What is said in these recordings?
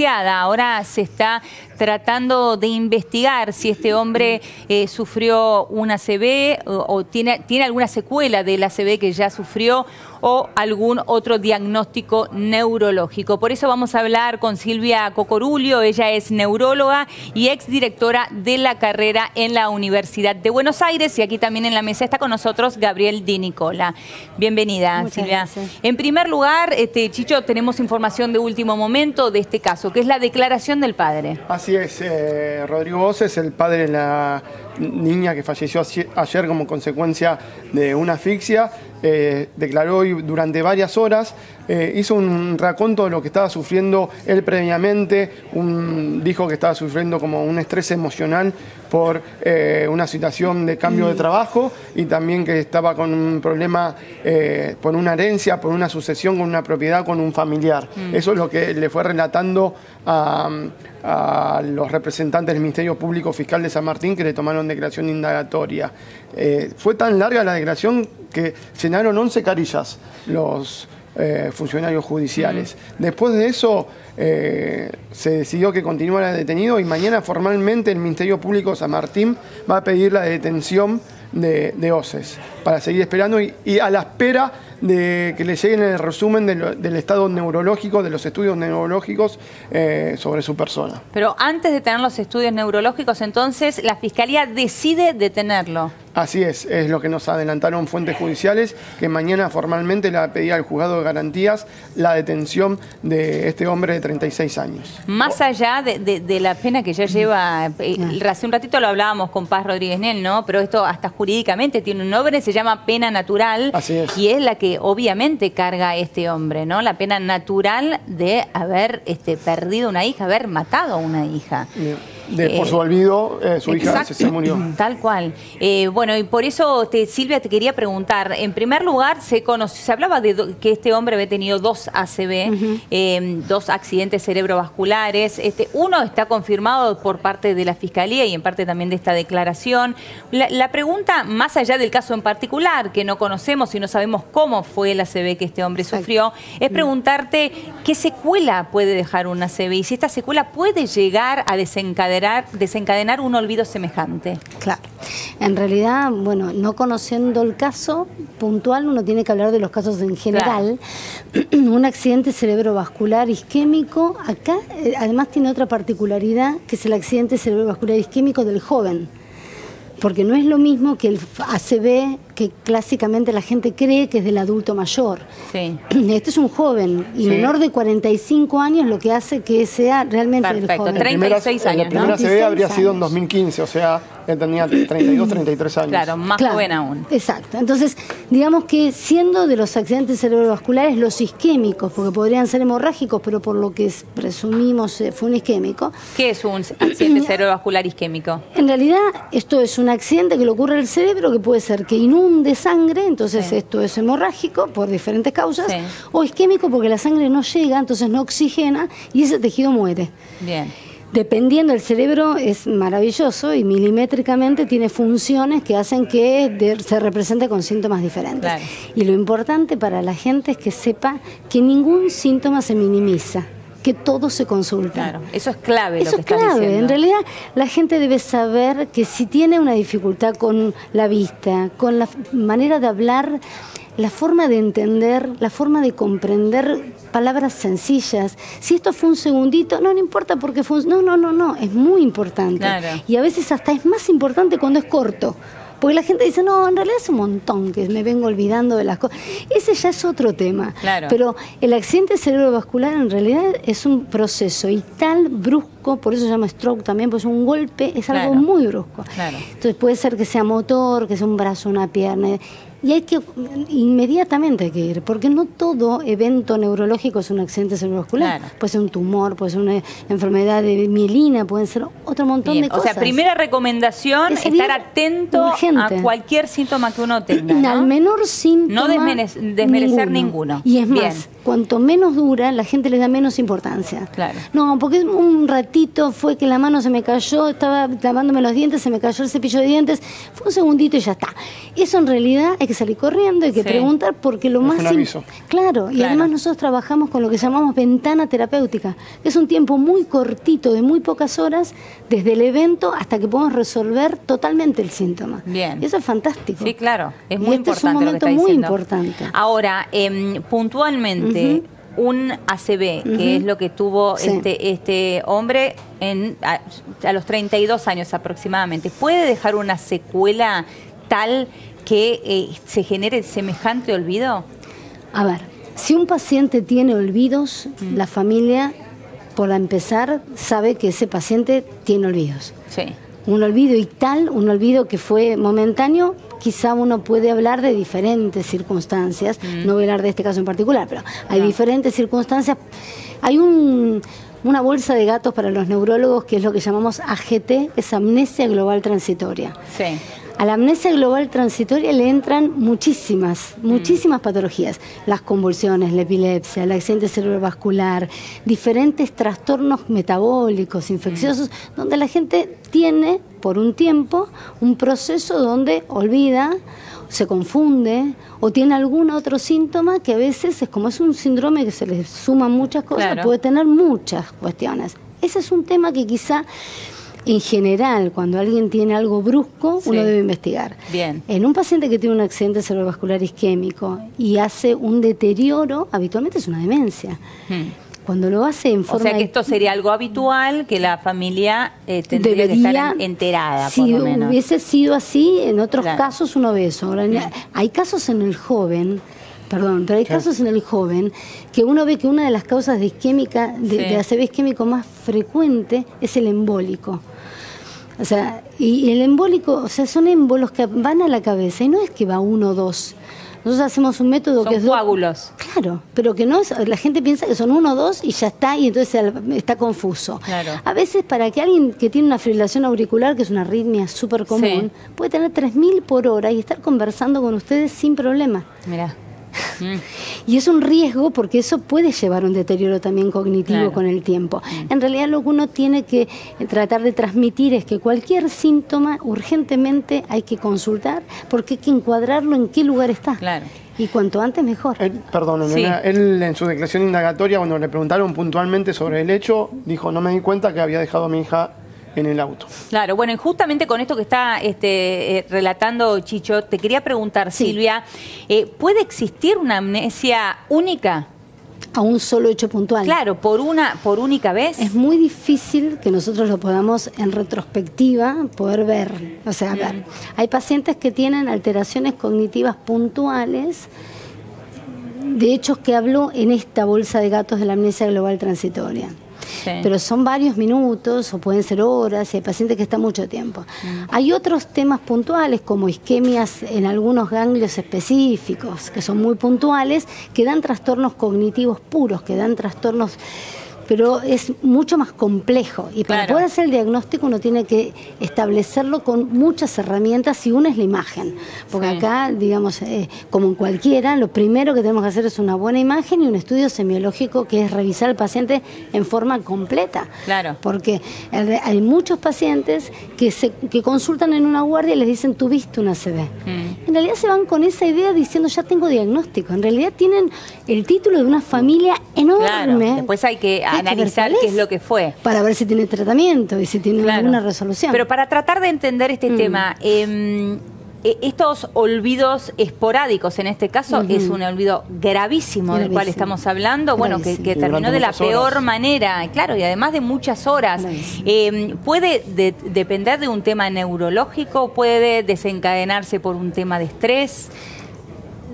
Ahora se está tratando de investigar si este hombre sufrió un ACV o tiene alguna secuela del ACV que ya sufrió o algún otro diagnóstico neurológico. Por eso vamos a hablar con Silvia Cocorulio. Ella es neuróloga y exdirectora de la carrera en la Universidad de Buenos Aires. Y aquí también en la mesa está con nosotros Gabriel Di Nicola. Bienvenida, Muchas Silvia. Gracias. En primer lugar, Chicho, tenemos información de último momento de este caso, que es la declaración del padre. Así es, Rodrigo Voces, el padre de la niña que falleció ayer como consecuencia de una asfixia, declaró hoy durante varias horas, hizo un raconto de lo que estaba sufriendo él previamente, dijo que estaba sufriendo como un estrés emocional por una situación de cambio de trabajo y también que estaba con un problema por una herencia, por una sucesión con una propiedad, con un familiar. Eso es lo que le fue relatando a los representantes del Ministerio Público Fiscal de San Martín, que le tomaron declaración indagatoria. Fue tan larga la declaración que llenaron 11 carillas los funcionarios judiciales. Después de eso se decidió que continuara detenido y mañana formalmente el Ministerio Público de San Martín va a pedir la detención de Voces para seguir esperando y a la espera de que le lleguen el resumen del estado neurológico, de los estudios neurológicos sobre su persona. Pero antes de tener los estudios neurológicos, entonces, la Fiscalía decide detenerlo. Así es lo que nos adelantaron fuentes judiciales, que mañana formalmente le va a pedir al juzgado de garantías la detención de este hombre de 36 años. Más allá de la pena que ya lleva, hace un ratito lo hablábamos con Paz Rodríguez Nel, ¿no? Pero esto hasta jurídicamente tiene un nombre, se llama pena natural. Así es. Y es la que obviamente carga este hombre, ¿no? La pena natural de haber perdido una hija, haber matado a una hija. Por su olvido, su hija se murió. Tal cual. Bueno, y por eso, Silvia, te quería preguntar. En primer lugar, se hablaba de que este hombre había tenido 2 ACV, 2 accidentes cerebrovasculares. Uno está confirmado por parte de la Fiscalía y en parte también de esta declaración. La pregunta, más allá del caso en particular, que no conocemos y no sabemos cómo fue el ACV que este hombre sufrió, es preguntarte qué secuela puede dejar un ACV y si esta secuela puede llegar a desencadenar un olvido semejante. Claro. En realidad, bueno, no conociendo el caso puntual, uno tiene que hablar de los casos en general. Claro. Un accidente cerebrovascular isquémico, acá además tiene otra particularidad, que es el accidente cerebrovascular isquémico del joven. Porque no es lo mismo que el ACV que clásicamente la gente cree que es del adulto mayor. Sí. Este es un joven y menor de 45 años, lo que hace que sea realmente el joven. 36 años, la primera ACV habría sido en 2015, o sea, él tenía 32, 33 años. Claro, más joven aún. Exacto. Entonces, digamos que siendo de los accidentes cerebrovasculares los isquémicos, porque podrían ser hemorrágicos, pero por lo que presumimos fue un isquémico. ¿Qué es un accidente cerebrovascular isquémico? En realidad, esto es un accidente que le ocurre al cerebro, que puede ser que inunde sangre, entonces esto es hemorrágico por diferentes causas, o isquémico porque la sangre no llega, entonces no oxigena y ese tejido muere. Bien. Dependiendo, el cerebro es maravilloso y milimétricamente tiene funciones que hacen que se represente con síntomas diferentes. Claro. Y lo importante para la gente es que sepa que ningún síntoma se minimiza, que todo se consulta. Claro, eso es clave. Eso lo que es clave. Diciendo. En realidad, la gente debe saber que si tiene una dificultad con la vista, con la manera de hablar, la forma de entender, la forma de comprender palabras sencillas. Si esto fue un segundito, no importa porque fue no, es muy importante. Claro. Y a veces hasta es más importante cuando es corto. Porque la gente dice, no, en realidad es un montón que me vengo olvidando de las cosas. Ese ya es otro tema. Claro. Pero el accidente cerebrovascular en realidad es un proceso y tal brusco, por eso se llama stroke también, pues un golpe es algo muy brusco. Claro. Entonces puede ser que sea motor, que sea un brazo, una pierna. Y hay que, inmediatamente hay que ir, porque no todo evento neurológico es un accidente cerebrovascular. Claro. Puede ser un tumor, puede ser una enfermedad de mielina, pueden ser otro montón de cosas. O sea, primera recomendación, estar atento a cualquier síntoma que uno tenga, ¿no? Al menor síntoma. No desmerecer ninguno. Y es más, cuanto menos dura, la gente le da menos importancia. Claro. No, porque un ratito fue que la mano se me cayó, estaba lavándome los dientes, se me cayó el cepillo de dientes, fue un segundito y ya está. Eso en realidad hay que salir corriendo, hay que preguntar, porque lo más... Claro, y además nosotros trabajamos con lo que llamamos ventana terapéutica, que es un tiempo muy cortito, de muy pocas horas, desde el evento hasta que podemos resolver totalmente el síntoma. Bien. Y eso es fantástico. Sí, claro, es muy importante. Es un momento muy importante. Ahora, puntualmente, un ACV, que es lo que tuvo este hombre a los 32 años aproximadamente, ¿puede dejar una secuela tal que se genere semejante olvido? A ver, si un paciente tiene olvidos, la familia, por empezar, sabe que ese paciente tiene olvidos. Sí. Un olvido un olvido que fue momentáneo, quizá uno puede hablar de diferentes circunstancias, no voy a hablar de este caso en particular, pero hay diferentes circunstancias. Hay una bolsa de gatos para los neurólogos que es lo que llamamos AGT, es amnesia global transitoria. Sí. A la amnesia global transitoria le entran muchísimas patologías. Las convulsiones, la epilepsia, el accidente cerebrovascular, diferentes trastornos metabólicos, infecciosos, donde la gente tiene, por un tiempo, un proceso donde olvida, se confunde o tiene algún otro síntoma que a veces, como es un síndrome que se le suman muchas cosas, puede tener muchas cuestiones. Ese es un tema que quizá... En general, cuando alguien tiene algo brusco, uno debe investigar. Bien. En un paciente que tiene un accidente cerebrovascular isquémico y hace un deterioro, habitualmente es una demencia. Cuando lo hace en forma... O sea que esto sería algo habitual, que la familia tendría que estar enterada, por lo menos. Si hubiese sido así, en otros casos uno ve eso. Ahora, hay casos en el joven... Perdón, pero hay casos en el joven que uno ve que una de las causas de isquémica, de ACV isquémico más frecuente es el embólico. O sea, y el embólico, o sea, son émbolos que van a la cabeza y no es que va 1 o 2. Nosotros hacemos un método que es... Son coágulos. Claro, pero que no es... La gente piensa que son 1 o 2 y ya está, y entonces está confuso. Claro. A veces para que alguien que tiene una fibrilación auricular, que es una arritmia súper común, puede tener 3.000 por hora y estar conversando con ustedes sin problema. Mirá. Y es un riesgo porque eso puede llevar a un deterioro también cognitivo con el tiempo. En realidad lo que uno tiene que tratar de transmitir es que cualquier síntoma urgentemente hay que consultar porque hay que encuadrarlo en qué lugar está. Y cuanto antes mejor. Perdón, él en su declaración indagatoria, cuando le preguntaron puntualmente sobre el hecho, dijo, no me di cuenta que había dejado a mi hija en el auto. Claro, bueno, y justamente con esto que está relatando Chicho, te quería preguntar, Silvia, ¿puede existir una amnesia única? A un solo hecho puntual. Claro, por única vez. Es muy difícil que nosotros lo podamos en retrospectiva poder ver. O sea, ver, hay pacientes que tienen alteraciones cognitivas puntuales de hechos que hablo en esta bolsa de gatos de la amnesia global transitoria. Pero son varios minutos o pueden ser horas y hay pacientes que están mucho tiempo. Hay otros temas puntuales como isquemias en algunos ganglios específicos que son muy puntuales, que dan trastornos cognitivos puros, que dan trastornos... Pero es mucho más complejo y para poder hacer el diagnóstico uno tiene que establecerlo con muchas herramientas y una es la imagen, porque acá, digamos, como en cualquiera, lo primero que tenemos que hacer es una buena imagen y un estudio semiológico que es revisar al paciente en forma completa, porque hay muchos pacientes que consultan en una guardia y les dicen, tuviste una ACV. En realidad se van con esa idea diciendo, ya tengo diagnóstico. En realidad tienen el título de una familia enorme. Después hay que analizar qué es lo que fue. Para ver si tiene tratamiento y si tiene alguna resolución. Pero para tratar de entender este tema, estos olvidos esporádicos, en este caso, es un olvido gravísimo del cual estamos hablando, bueno, que terminó de la peor manera, claro, y además de muchas horas. ¿Puede depender de un tema neurológico? ¿Puede desencadenarse por un tema de estrés?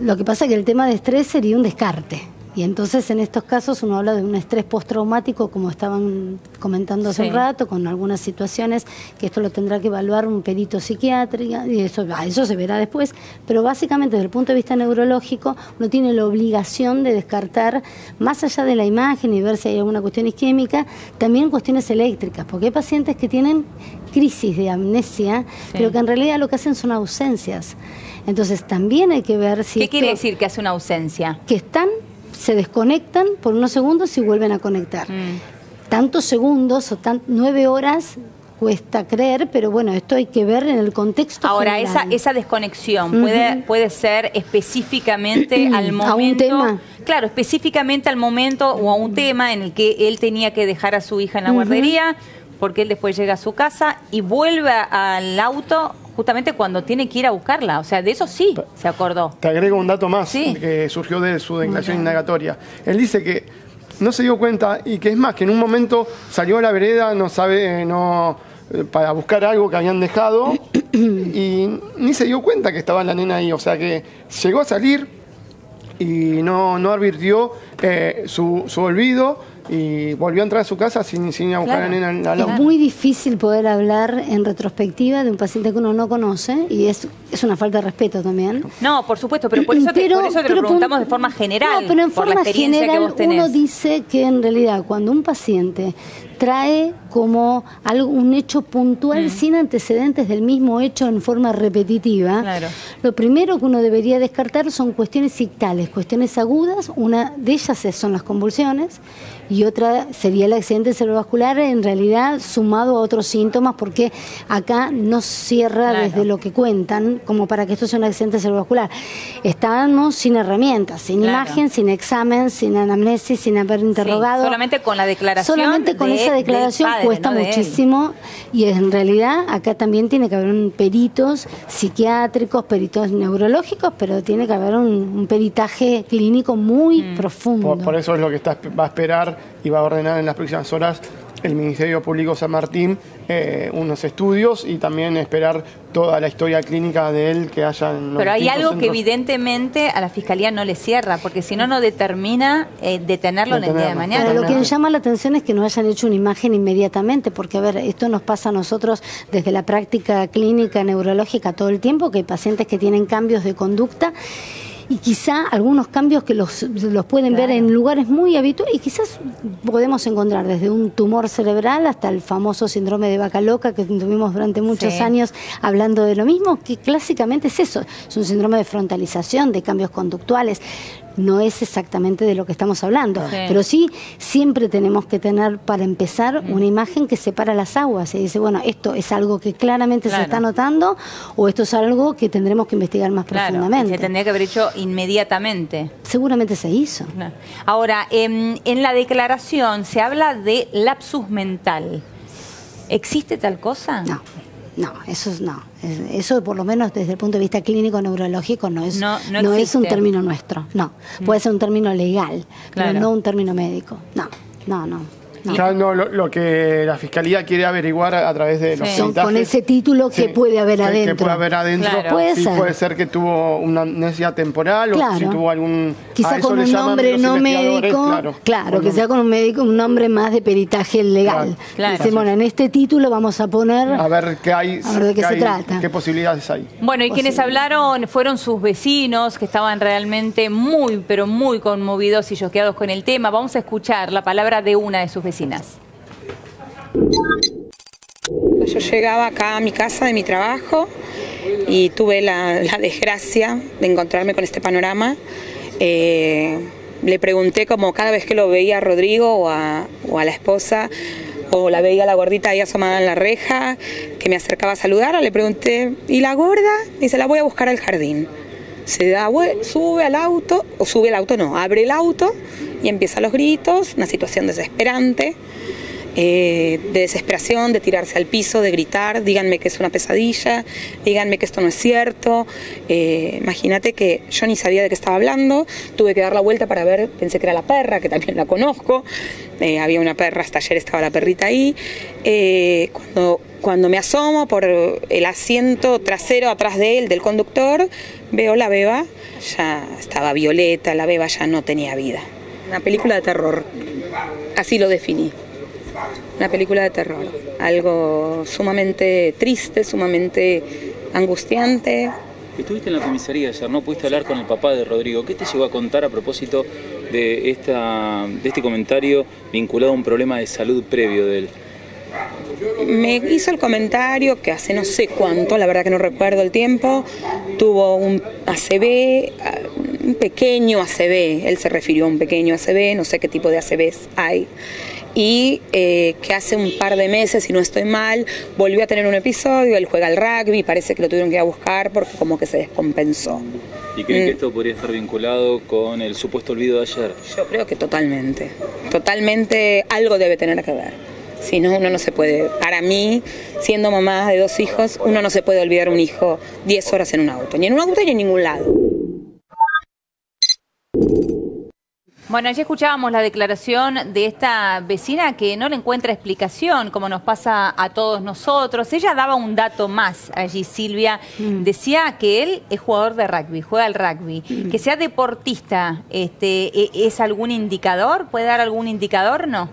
Lo que pasa es que el tema de estrés sería un descarte. Y entonces en estos casos uno habla de un estrés postraumático, como estaban comentando hace un rato, con algunas situaciones que esto lo tendrá que evaluar un perito psiquiátrico, y eso se verá después, pero básicamente desde el punto de vista neurológico uno tiene la obligación de descartar, más allá de la imagen y ver si hay alguna cuestión isquémica, también cuestiones eléctricas, porque hay pacientes que tienen crisis de amnesia, pero que en realidad lo que hacen son ausencias. Entonces también hay que ver si... ¿Qué quiere decir que hace una ausencia? Que se desconectan por unos segundos y vuelven a conectar. Tantos segundos o 9 horas cuesta creer, pero bueno, esto hay que ver en el contexto Ahora, general. esa desconexión puede ser específicamente al momento... ¿A un tema? Claro, específicamente al momento o a un tema en el que él tenía que dejar a su hija en la guardería, porque él después llega a su casa y vuelve al auto justamente cuando tiene que ir a buscarla. O sea, de eso sí se acordó. Te agrego un dato más Sí. que surgió de su declaración indagatoria. Él dice que no se dio cuenta y que es más, que en un momento salió a la vereda, para buscar algo que habían dejado y ni se dio cuenta que estaba la nena ahí. O sea que llegó a salir y no advirtió su olvido y volvió a entrar a su casa sin ir a buscar a la nena al auto. Es muy difícil poder hablar en retrospectiva de un paciente que uno no conoce y es una falta de respeto también. No, por supuesto, pero por eso te lo preguntamos de forma general. No, pero en por la forma experiencia que general vos tenés. uno dice que en realidad cuando un paciente trae como un hecho puntual sin antecedentes del mismo hecho en forma repetitiva, Claro. lo primero que uno debería descartar son cuestiones ictales, cuestiones agudas. Una de ellas son las convulsiones y otra sería el accidente cerebrovascular, en realidad sumado a otros síntomas, porque acá no cierra Claro. desde lo que cuentan como para que esto sea un accidente cerebrovascular. Estábamos sin herramientas, sin Claro. imagen, sin examen, sin anamnesis, sin haber interrogado. Sí, solamente con la declaración. Solamente con esa declaración del padre, cuesta ¿no? de él. muchísimo y en realidad acá también tiene que haber peritos psiquiátricos, peritos neurológicos, pero tiene que haber un peritaje clínico muy profundo. Por eso es lo que va a esperar y va a ordenar en las próximas horas el Ministerio Público San Martín, unos estudios y también esperar toda la historia clínica de él que haya en los Pero hay distintos algo que centros. evidentemente a la Fiscalía no le cierra, porque si no, no determina detenerlo en el día de mañana. Pero lo que ¿no? nos llama la atención es que no hayan hecho una imagen inmediatamente, porque a ver, esto nos pasa a nosotros desde la práctica clínica neurológica todo el tiempo, que hay pacientes que tienen cambios de conducta y quizá algunos cambios que los pueden ver en lugares muy habituales y quizás podemos encontrar desde un tumor cerebral hasta el famoso síndrome de vaca loca que tuvimos durante muchos años hablando de lo mismo, que clásicamente es eso, es un síndrome de frontalización, de cambios conductuales. No es exactamente de lo que estamos hablando, pero sí siempre tenemos que tener, para empezar, una imagen que separa las aguas y dice, bueno, esto es algo que claramente se está notando o esto es algo que tendremos que investigar más profundamente. Se tendría que haber hecho inmediatamente. Seguramente se hizo. Ahora, en la declaración se habla de lapsus mental. ¿Existe tal cosa? No, eso por lo menos desde el punto de vista clínico neurológico no es un término nuestro, no, puede ser un término legal, pero no un término médico, no. Claro, no, lo que la Fiscalía quiere averiguar a través de los peritajes. Con ese título que puede haber adentro. Que puede haber adentro. Claro. Puede ser que tuvo una amnesia temporal o si tuvo algún... Quizá con un nombre no médico, que sea con un nombre más de peritaje legal. Dice, bueno, en este título vamos a poner... A ver qué hay, a ver de qué se trata. Qué posibilidades hay. Bueno, y quienes hablaron fueron sus vecinos, que estaban realmente muy, pero muy conmovidos y choqueados con el tema. Vamos a escuchar la palabra de una de sus vecinas. Yo llegaba acá a mi casa de mi trabajo y tuve la desgracia de encontrarme con este panorama. Le pregunté, como cada vez que lo veía a Rodrigo o a la esposa, o la veía a la gordita ahí asomada en la reja, que me acercaba a saludar, le pregunté, ¿y la gorda? Dice, la voy a buscar al jardín. Sube al auto, abre el auto y empieza los gritos, una situación desesperante, de desesperación, de tirarse al piso, de gritar, díganme que es una pesadilla, díganme que esto no es cierto. Imagínate que yo ni sabía de qué estaba hablando, tuve que dar la vuelta para ver, pensé que era la perra, que también la conozco, había una perra, hasta ayer estaba la perrita ahí. Cuando me asomo por el asiento trasero atrás de él, del conductor, veo la beba, ya estaba violeta, la beba ya no tenía vida. Una película de terror, así lo definí. Una película de terror, algo sumamente triste, sumamente angustiante. Estuviste en la comisaría ayer, ¿no? Pudiste hablar con el papá de Rodrigo. ¿Qué te llegó a contar a propósito de este comentario vinculado a un problema de salud previo de él? Me hizo el comentario que hace no sé cuánto, la verdad que no recuerdo el tiempo, tuvo un ACV, un pequeño ACV, él se refirió a un pequeño ACV, no sé qué tipo de ACVs hay, y que hace un par de meses, si no estoy mal, volvió a tener un episodio, él juega al rugby, parece que lo tuvieron que ir a buscar porque como que se descompensó. ¿Y creen que esto podría estar vinculado con el supuesto olvido de ayer? Yo creo que totalmente algo debe tener que ver. Si no, uno no se puede, para mí, siendo mamá de 2 hijos, uno no se puede olvidar un hijo 10 horas en un auto, ni en un auto ni en ningún lado. Bueno, allí escuchábamos la declaración de esta vecina que no le encuentra explicación, como nos pasa a todos nosotros. Ella daba un dato más allí, Silvia. Decía que él es jugador de rugby, juega al rugby. Que sea deportista, ¿es algún indicador? ¿Puede dar algún indicador? No.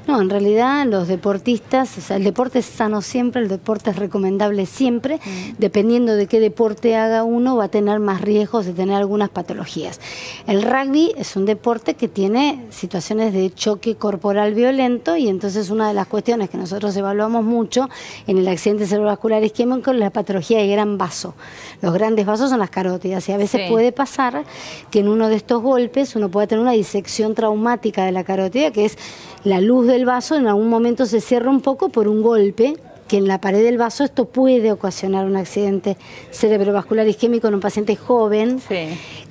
No, en realidad los deportistas, o sea, el deporte es sano siempre, el deporte es recomendable siempre, dependiendo de qué deporte haga uno va a tener más riesgos de tener algunas patologías. El rugby es un deporte que tiene situaciones de choque corporal violento y entonces una de las cuestiones que nosotros evaluamos mucho en el accidente cerebrovascular isquémico es la patología de gran vaso. Los grandes vasos son las carótidas y a veces puede pasar que en uno de estos golpes uno pueda tener una disección traumática de la carótida, que es la luz del vaso en algún momento se cierra un poco por un golpe que en la pared del vaso. Esto puede ocasionar un accidente cerebrovascular isquémico en un paciente joven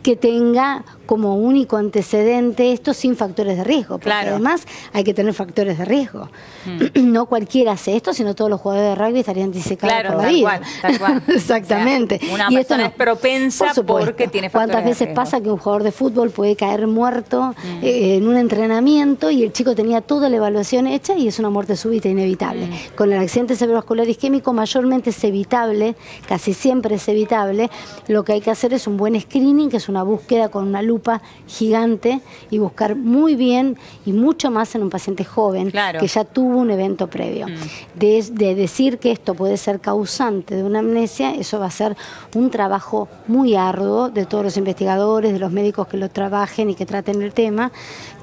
que tenga como único antecedente esto sin factores de riesgo, porque además hay que tener factores de riesgo. No cualquiera hace esto, sino todos los jugadores de rugby estarían disecados por la vida. Tal cual. Exactamente. O sea, una y persona esto es propensa porque tiene factores ¿Cuántas veces pasa que un jugador de fútbol puede caer muerto en un entrenamiento y el chico tenía toda la evaluación hecha y es una muerte súbita inevitable? Con el accidente cerebrovascular isquémico mayormente es evitable, casi siempre es evitable. Lo que hay que hacer es un buen screening, que es una búsqueda con una lupa gigante y buscar muy bien y mucho más en un paciente joven que ya tuvo un evento previo. De decir que esto puede ser causante de una amnesia, eso va a ser un trabajo muy arduo de todos los investigadores, de los médicos que lo trabajen y que traten el tema,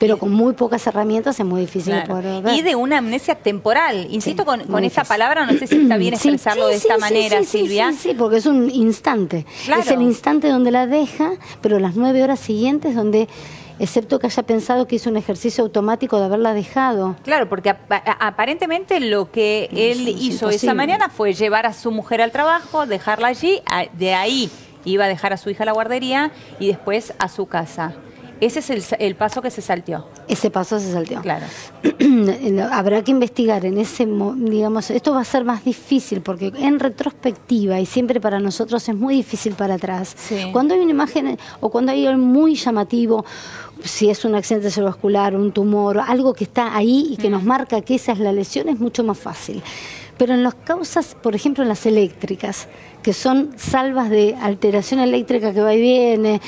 pero con muy pocas herramientas es muy difícil de poder ver. Y de una amnesia temporal. Insisto con esta palabra, no sé si está bien expresarlo de esta manera, Silvia. Sí, porque es un instante. Es el instante donde la deja, pero las 9 horas siguientes donde, excepto que haya pensado que hizo un ejercicio automático de haberla dejado. Claro, porque aparentemente lo que él hizo esa mañana fue llevar a su mujer al trabajo, dejarla allí, de ahí iba a dejar a su hija a la guardería y después a su casa. Ese es el paso que se salteó. Ese paso se salteó. Claro. Habrá que investigar en ese, digamos, esto va a ser más difícil porque en retrospectiva y siempre para nosotros es muy difícil para atrás. Cuando hay una imagen o cuando hay algo muy llamativo, si es un accidente cerebrovascular, un tumor, algo que está ahí y que nos marca que esa es la lesión, es mucho más fácil. Pero en las causas, por ejemplo, en las eléctricas, que son salvas de alteración eléctrica que va y viene,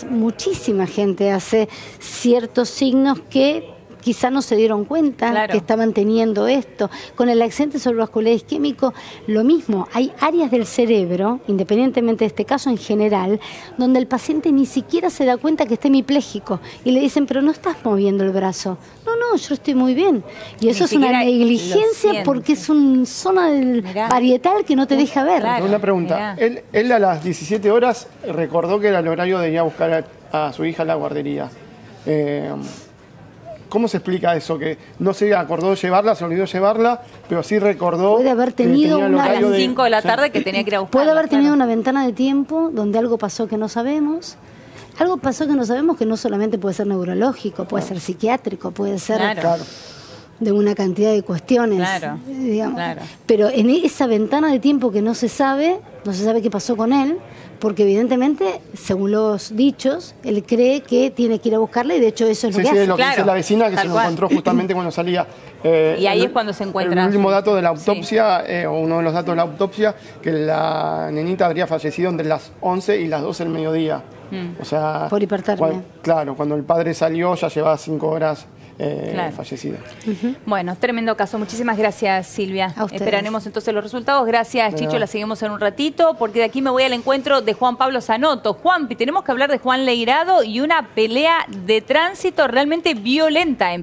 muchísima gente hace ciertos signos que quizá no se dieron cuenta que estaban teniendo esto. Con el accidente cerebrovascular isquémico, lo mismo. Hay áreas del cerebro, independientemente de este caso en general, donde el paciente ni siquiera se da cuenta que está hemipléjico. Y le dicen, pero no estás moviendo el brazo. No, yo estoy muy bien. Y eso es una negligencia porque es una zona del parietal que no te deja ver. Una pregunta. Él a las 17 horas recordó que era el horario de ir a buscar a su hija a la guardería. ¿Cómo se explica eso? Que no se acordó llevarla, se olvidó llevarla, pero sí recordó. Puede haber tenido a las 5 de la tarde que tenía que ir a buscarla. Puede haber tenido una ventana de tiempo donde algo pasó que no sabemos. Algo pasó que no sabemos, que no solamente puede ser neurológico, puede ser psiquiátrico, puede ser de una cantidad de cuestiones. Digamos. Pero en esa ventana de tiempo que no se sabe qué pasó con él, porque evidentemente, según los dichos, él cree que tiene que ir a buscarla y de hecho eso es lo que hace. Sí, lo que dice la vecina, que se lo encontró justamente cuando salía. Y ahí es cuando se encuentra. El último dato de la autopsia, o uno de los datos de la autopsia, que la nenita habría fallecido entre las 11 y las 12 del mediodía. O sea, por hipertermia. Cuando el padre salió ya llevaba 5 horas fallecida. Bueno, tremendo caso. Muchísimas gracias, Silvia. Esperaremos entonces los resultados. Gracias, Chicho. La seguimos en un ratito, porque de aquí me voy al encuentro de Juan Pablo Zanotto. Juanpi, tenemos que hablar de Juan Leirado y una pelea de tránsito realmente violenta en